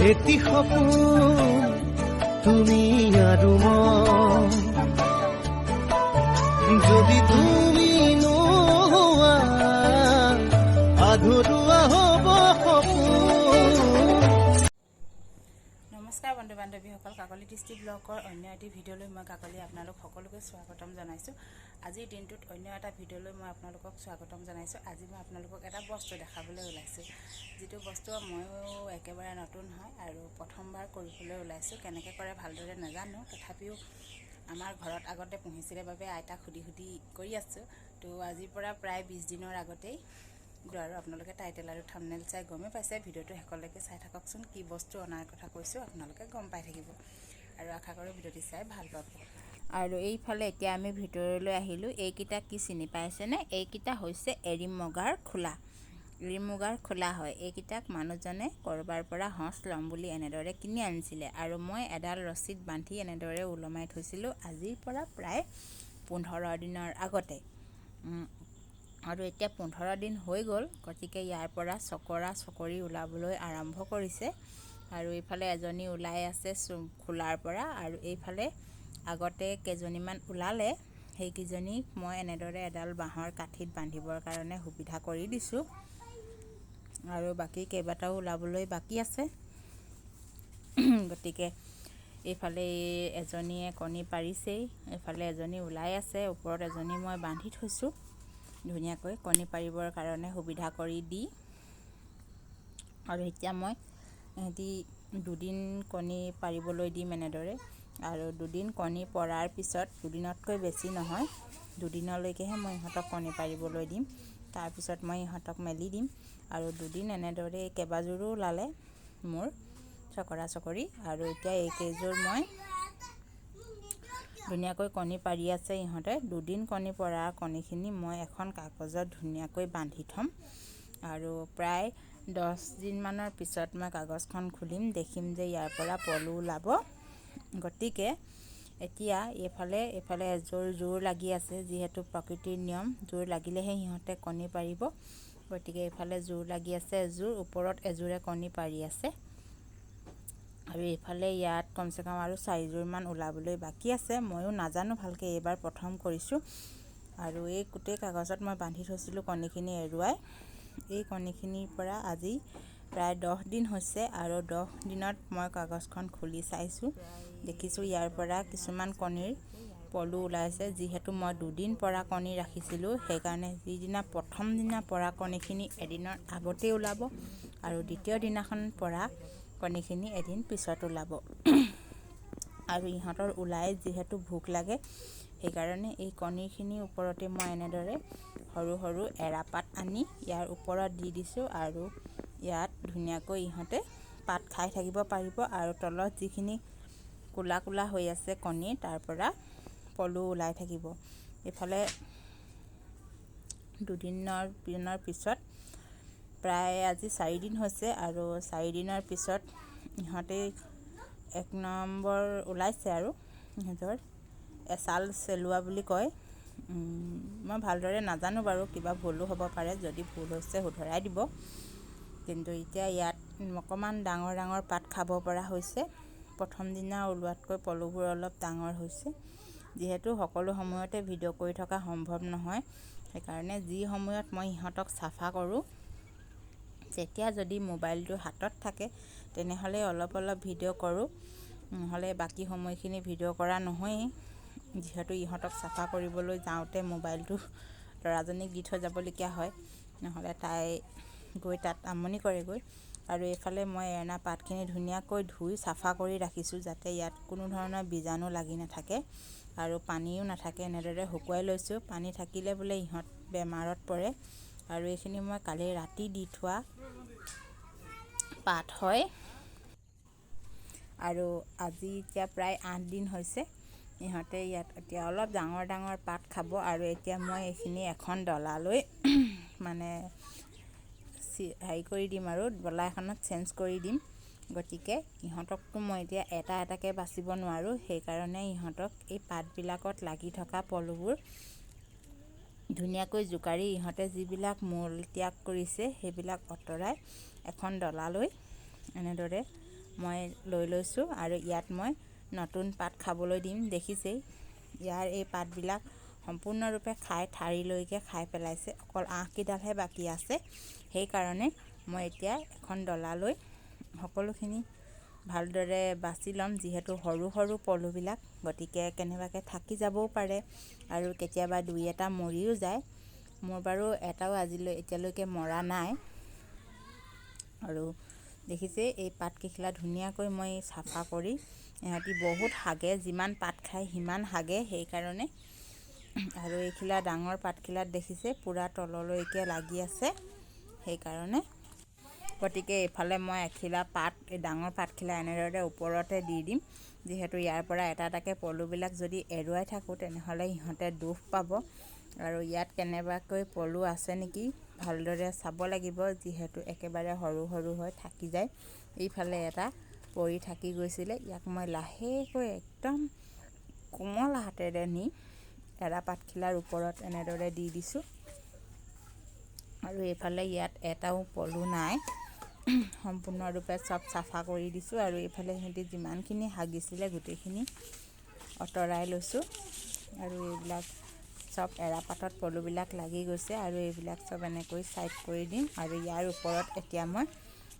এটি সপোন তুমি আৰু মই, যদি তুমি নোহোৱা আধৰুৱা হ'ব সপোন। নমস্কাৰ বন্ধু বান্ধৱীসকল, কাকলি দৃষ্টি ব্লগৰ অন্য এটি ভিডিঅ'লৈ মই কাকলি আপোনালোক সকলোকে স্বাগতম জনাইছোঁ। আজিৰ দিনটোত অন্য এটা ভিডিঅ'লৈ মই আপোনালোকক স্বাগতম জনাইছোঁ। আজি মই আপোনালোকক এটা বস্তু দেখাবলৈ ওলাইছোঁ, যিটো বস্তু ময়ো একেবাৰে নতুন হয় আৰু প্ৰথমবাৰ কৰিবলৈ ওলাইছোঁ। কেনেকৈ কৰে ভালদৰে নাজানো, তথাপিও আমাৰ ঘৰত আগতে পুহিছিলে বাবে আইতাক সুধি কৰি আছোঁ। তো আজিৰ পৰা প্ৰায় 20 দিনৰ আগতেই আৰু আপোনালোকে টাইটেল আৰু থাম্বনেইল চাই গমেই পাইছে। ভিডিঅ'টো শেষলৈকে চাই থাককচোন। কি বস্তু অনাৰ কথা কৈছোঁ আপোনালোকে গম পাই থাকিব আৰু আশা কৰোঁ ভিডিঅ'টি চাই ভাল পাব। আৰু এইফালে এতিয়া আমি ভিতৰলৈ আহিলোঁ। এইকেইটা কি চিনি পাইছেনে? এইকেইটা হৈছে এৰী মুগাৰ খোলা। এৰী মুগাৰ খোলা হয়। এইকেইটাক মানুহজনে ক'ৰবাৰ পৰা সঁচ ল'ম বুলি এনেদৰে কিনি আনিছিলে আৰু মই এডাল ৰছীত বান্ধি এনেদৰে ওলমাই থৈছিলোঁ আজিৰ পৰা প্ৰায় 15 দিনৰ আগতে। আৰু এতিয়া 15 দিন হৈ গ'ল, গতিকে ইয়াৰ পৰা চকৰি ওলাবলৈ আৰম্ভ কৰিছে। আৰু এইফালে এজনী ওলাই আছে খোলাৰ পৰা, আৰু এইফালে আগতে কেইজনীমান ওলালে, সেইকেইজনীক মই এনেদৰে এডাল বাঁহৰ কাঠিত বান্ধিবৰ কাৰণে সুবিধা কৰি দিছোঁ। আৰু বাকী কেইবাটাও ওলাবলৈ বাকী আছে। গতিকে এইফালে এজনীয়ে কণী পাৰিছেই, এইফালে এজনী ওলাই আছে, ওপৰত এজনী মই বান্ধি থৈছোঁ ধুনীয়াকৈ কণী পাৰিবৰ কাৰণে সুবিধা কৰি দি। আৰু এতিয়া মই সিহঁতি 2 দিন কণী পাৰিবলৈ দিম এনেদৰে। আৰু 2 দিন কণী পৰাৰ পিছত, 2 দিনতকৈ বেছি নহয়, 2 দিনলৈকেহে মই ইহঁতক কণী পাৰিবলৈ দিম। তাৰপিছত মই ইহঁতক মেলি দিম। আৰু 2 দিন এনেদৰে কেইবাযোৰো ওলালে মোৰ চকৰি। আৰু এতিয়া এইকেইযোৰ মই ধুনীয়াকৈ কণী পাৰি আছে ইহঁতে। 2 দিন কণী পৰাৰ কণীখিনি মই এখন কাগজত ধুনীয়াকৈ বান্ধি থ'ম। আৰু প্ৰায় 10 দিনমানৰ পিছত মই কাগজখন খুলিম, দেখিম যে ইয়াৰ পৰা পলু ওলাব। গতিকে এতিয়া এইফালে এযোৰ জোৰ লাগি আছে, যিহেতু প্ৰকৃতিৰ নিয়ম, জোৰ লাগিলেহে সিহঁতে কণী পাৰিব। গতিকে এইফালে জোৰ লাগি আছে এযোৰ, ওপৰত এযোৰে কণী পাৰি আছে। আৰু এইফালে ইয়াত কমচে কম আৰু 4যোৰমান ওলাবলৈ বাকী আছে। ময়ো নাজানো ভালকৈ, এইবাৰ প্ৰথম কৰিছোঁ। আৰু এই গোটেই কাগজত মই বান্ধি থৈছিলোঁ কণীখিনি এৰুৱাই। এই কণীখিনিৰ পৰা আজি প্ৰায় 10 দিন হৈছে, আৰু 10 দিনত মই কাগজখন খুলি চাইছোঁ, দেখিছোঁ ইয়াৰ পৰা কিছুমান কণীৰ পলু ওলাইছে। যিহেতু মই 2 দিন পৰা কণী ৰাখিছিলোঁ, সেইকাৰণে প্ৰথম দিনা পৰা কণীখিনি এদিনৰ আগতেই ওলাব, আৰু দ্বিতীয় দিনাখন পৰা কণীখিনি এদিন পিছত ওলাব। আৰু ইহঁতৰ ওলাই যিহেতু ভোক লাগে, সেইকাৰণে এই কণীখিনিৰ ওপৰতে মই এনেদৰে সৰু সৰু এৰাপাত আনি ইয়াৰ ওপৰত দি দিছোঁ। আৰু ইয়াত ধুনীয়াকৈ ইহঁতে পাত খাই থাকিব পাৰিব। আৰু তলত যিখিনি কোলা হৈ আছে কণী, তাৰ পৰা পলু ওলাই থাকিব। এইফালে 2 দিনৰ পিছত প্ৰায় আজি 4 দিন হৈছে, আৰু 4 দিনৰ পিছত ইহঁতে 1 নম্বৰ ওলাইছে। আৰু সিহঁতৰ এচাল চেলোৱা বুলি কয়। মই ভালদৰে নাজানো বাৰু, কিবা ভুলো হ'ব পাৰে, যদি ভুল হৈছে শুধৰাই দিব। কিন্তু এতিয়া ইয়াত অকণমান ডাঙৰ পাত খাব পৰা হৈছে। প্ৰথম দিনা ওলোৱাতকৈ পলুবোৰ অলপ ডাঙৰ হৈছে। যিহেতু সকলো সময়তে ভিডিঅ' কৰি থকা সম্ভৱ নহয়, সেইকাৰণে যি সময়ত মই ইহঁতক চাফা কৰোঁ, তেতিয়া যদি মোবাইলটো হাতত থাকে তেনেহ'লে অলপ ভিডিঅ' কৰোঁ, নহ'লে বাকী সময়খিনি ভিডিঅ' কৰা নহয়েই। যিহেতু ইহঁতক চাফা কৰিবলৈ যাওঁতে মোবাইলটো ল'ৰাজনীক দি থৈ যাবলগীয়া হয়, নহ'লে তাই গৈ তাত আমনি কৰেগৈ। আৰু এইফালে মই এনা পাতখিনি ধুনীয়াকৈ ধুই চাফা কৰি ৰাখিছোঁ, যাতে ইয়াত কোনো ধৰণৰ বীজাণু লাগি নাথাকে আৰু পানীও নাথাকে। এনেদৰে শুকুৱাই লৈছোঁ। পানী থাকিলে বোলে ইহঁত বেমাৰত পৰে। আৰু এইখিনি মই কালি ৰাতি দি থোৱা পাত হয়। আৰু আজি এতিয়া প্ৰায় 8 দিন হৈছে। ইহঁতে ইয়াত এতিয়া অলপ ডাঙৰ পাত খাব। আৰু এতিয়া মই এইখিনি এখন ডলালৈ মানে হেৰি কৰি দিম, আৰু ডলা এখনত চেঞ্জ কৰি দিম। গতিকে ইহঁতকতো মই এতিয়া এটাকৈ বাচিব নোৱাৰোঁ, সেইকাৰণে ইহঁতক এই পাতবিলাকত লাগি থকা পলুবোৰ ধুনীয়াকৈ জোকাৰি ইহঁতে যিবিলাক মূল ত্যাগ কৰিছে সেইবিলাক আঁতৰাই এখন ডলালৈ এনেদৰে মই লৈ লৈছোঁ আৰু ইয়াত মই নতুন পাত খাবলৈ দিম। দেখিছেই ইয়াৰ এই পাতবিলাক সম্পূৰ্ণৰূপে খাই ঠাৰিলৈকে খাই পেলাইছে, অকল আঁহকেইডালহে বাকী আছে। সেইকাৰণে মই এতিয়া এখন ডলালৈ সকলোখিনি ভালদৰে বাছি ল'ম, যিহেতু সৰু সৰু পলুবিলাক, গতিকে কেনেবাকৈ থাকি যাবও পাৰে আৰু কেতিয়াবা দুই এটা মৰিও যায়। মোৰ বাৰু এটাও এতিয়ালৈকে মৰা নাই। আৰু দেখিছে এই পাতকেইখিলা ধুনীয়াকৈ মই চাফা কৰি, ইহঁতি বহুত হাগে, যিমান পাত খায় সিমান হাগে, সেইকাৰণে। আৰু এইখিলা ডাঙৰ পাতখিলাত দেখিছে পূৰা তললৈকে লাগি আছে, সেইকাৰণে। গতিকে এইফালে মই এখিলা পাত, এই ডাঙৰ পাতখিলা এনেদৰে ওপৰতে দি দিম, যিহেতু ইয়াৰ পৰা এটা এটাকৈ পলুবিলাক যদি এৰুৱাই থাকোঁ তেনেহ'লে সিহঁতে দুখ পাব। আৰু ইয়াত কেনেবাকৈ পলু আছে নেকি ভালদৰে চাব লাগিব, যিহেতু একেবাৰে সৰু সৰু হৈ থাকি যায়। এইফালে এটা পৰি থাকি গৈছিলে, ইয়াক মই লাহেকৈ একদম কোমল হাতেৰে নি এৰা পাতখিলাৰ ওপৰত এনেদৰে দি দিছোঁ। আৰু এইফালে ইয়াত এটাও পলু নাই, সম্পূৰ্ণৰূপে চব চাফা কৰি দিছোঁ। আৰু এইফালে সিহঁতি যিমানখিনি হাগিছিলে গোটেইখিনি আঁতৰাই লৈছোঁ। আৰু এইবিলাক চব এৰাপাতত পলুবিলাক লাগি গৈছে, আৰু এইবিলাক চব এনেকৈ ছাইড কৰি দিম। আৰু ইয়াৰ ওপৰত এতিয়া মই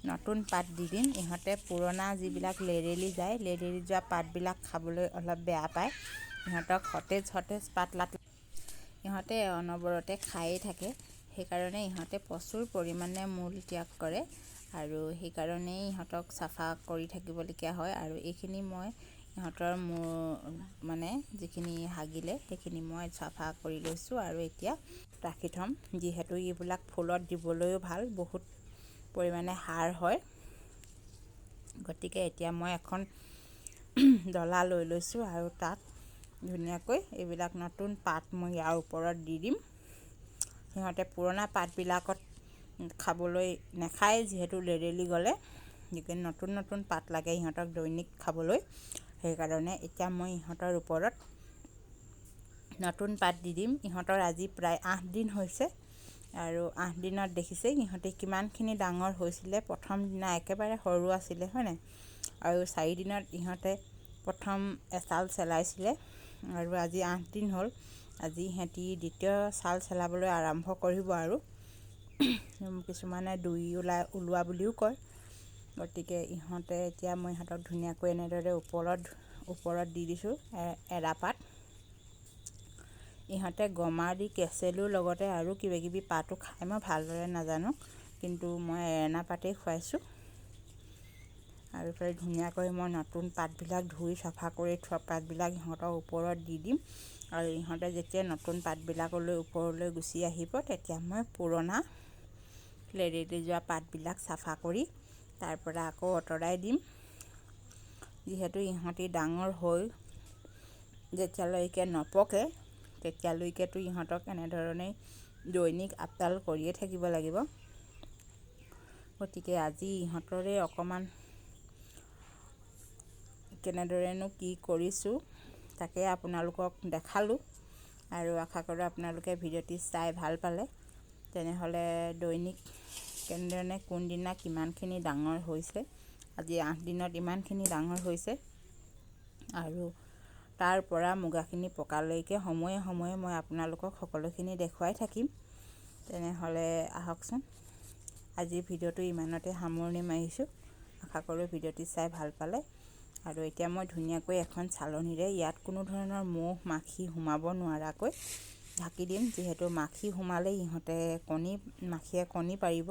নতুন পাত দি দিম। ইহঁতে পুৰণা যিবিলাক লেৰেলি যায়, লেৰেলি যোৱা পাতবিলাক খাবলৈ অলপ বেয়া পায়। ইহঁতক সতেজ সতেজ পাত ইহঁতে অনবৰতে খায়েই থাকে, সেইকাৰণে ইহঁতে প্ৰচুৰ পৰিমাণে মূল ত্যাগ কৰে, আৰু সেইকাৰণেই ইহঁতক চাফা কৰি থাকিবলগীয়া হয়। আৰু এইখিনি মই ইহঁতৰ মানে যিখিনি হাগিলে সেইখিনি মই চাফা কৰি লৈছোঁ, আৰু এতিয়া ৰাখি থ'ম, যিহেতু এইবিলাক ফুলত দিবলৈও ভাল, বহুত পৰিমাণে সাৰ হয়। গতিকে এতিয়া মই এখন ডলা লৈ লৈছোঁ, আৰু তাত ধুনীয়াকৈ এইবিলাক নতুন পাত মই ইয়াৰ ওপৰত দি দিম। সিহঁতে পুৰণা পাতবিলাকত খাবলৈ নাখায়, যিহেতু লেৰেলি গ'লে, গতিকে নতুন নতুন পাত লাগে ইহঁতক দৈনিক খাবলৈ। সেইকাৰণে এতিয়া মই ইহঁতৰ ওপৰত নতুন পাত দি দিম। ইহঁতৰ আজি প্ৰায় 8 দিন হৈছে, আৰু 8 দিনত দেখিছে ইহঁতে কিমানখিনি ডাঙৰ হৈছিলে। প্ৰথম দিনা একেবাৰে সৰু আছিলে, হয়নে? আৰু 4 দিনত ইহঁতে প্ৰথম এচাল চেলাইছিলে, আৰু আজি 8 দিন হ'ল। আজি সিহঁতি দ্বিতীয় চাল চেলাবলৈ আৰম্ভ কৰিব, আৰু কিছুমানে 2 ওলোৱা বুলিও কয়। গতিকে ইহঁতে এতিয়া মই ইহঁতক ধুনীয়াকৈ এনেদৰে ওপৰত দি দিছোঁ এৰাপাত। ইহঁতে গমা দি কেচেলুৰ লগতে আৰু কিবাকিবি পাতো খায়, মই ভালদৰে নাজানো, কিন্তু মই এৰেনা পাতেই খুৱাইছোঁ। আৰু এইফালে ধুনীয়াকৈ মই নতুন পাতবিলাক ধুই চাফা কৰি থোৱা পাতবিলাক ইহঁতৰ ওপৰত দি দিম। আৰু ইহঁতে যেতিয়া নতুন পাতবিলাকলৈ ওপৰলৈ গুচি আহিব, তেতিয়া মই পুৰণা লেৰেলি যোৱা পাতবিলাক চাফা কৰি তাৰ পৰা আকৌ আঁতৰাই দিম। যিহেতু ইহঁতি ডাঙৰ হৈ যেতিয়ালৈকে নপকে, তেতিয়ালৈকেতো ইহঁতক এনেধৰণেই দৈনিক আপডাল কৰিয়ে থাকিব লাগিব। গতিকে আজি ইহঁতৰে অকণমান কেনেদৰেনো কি কৰিছোঁ তাকে আপোনালোকক দেখালোঁ, আৰু আশা কৰোঁ আপোনালোকে ভিডিঅ'টি চাই ভাল পালে। তেনেহ'লে দৈনিক কেনেধৰণে কোনদিনা কিমানখিনি ডাঙৰ হৈছে, আজি 8 দিনত ইমানখিনি ডাঙৰ হৈছে, আৰু তাৰ পৰা মুগাখিনি পকালৈকে সময়ে সময়ে মই আপোনালোকক সকলোখিনি দেখুৱাই থাকিম। তেনেহ'লে আহকচোন, আজিৰ ভিডিঅ'টো ইমানতে সামৰণি মাৰিছোঁ। আশা কৰোঁ ভিডিঅ'টি চাই ভাল পালে। আৰু এতিয়া মই ধুনীয়াকৈ এখন চালনীৰে ইয়াত কোনো ধৰণৰ মহ মাখি সোমাব নোৱাৰাকৈ ঢাকি দিম, যিহেতু মাখি সোমালেই মাখিয়ে কণী পাৰিব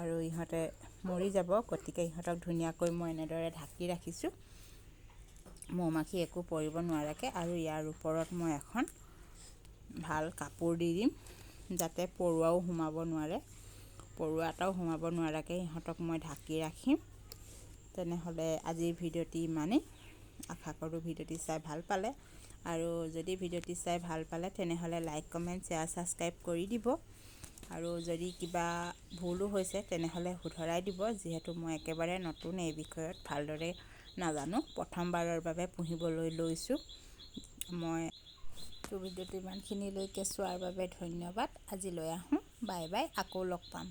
আৰু ইহঁতে মৰি যাব। গতিকে ইহঁতক ধুনীয়াকৈ মই এনেদৰে ঢাকি ৰাখিছোঁ, মহ মাখি একো পৰিব নোৱাৰাকৈ। আৰু ইয়াৰ ওপৰত মই এখন ভাল কাপোৰ দি দিম, যাতে পৰুৱাও সোমাব নোৱাৰে, পৰুৱা এটাও সোমাব নোৱাৰাকৈ ইহঁতক মই ঢাকি ৰাখিম। তেনেহ'লে আজিৰ ভিডিঅ'টি ইমানেই। আশা কৰোঁ ভিডিঅ'টি চাই ভাল পালে, আৰু যদি ভিডিঅ'টি চাই ভাল পালে তেনেহ'লে লাইক, কমেণ্ট, শ্বেয়াৰ, ছাবস্ক্ৰাইব কৰি দিব। আৰু যদি কিবা ভুলো হৈছে তেনেহ'লে শুধৰাই দিব, যিহেতু মই একেবাৰে নতুন এই বিষয়ত, ভালদৰে নাজানো, প্ৰথমবাৰৰ বাবে পুহিবলৈ লৈছোঁ। মই ভিডিঅ'টো ইমানখিনিলৈকে চোৱাৰ বাবে ধন্যবাদ। আজিলৈ আহোঁ, বাই বাই, আকৌ লগ পাম।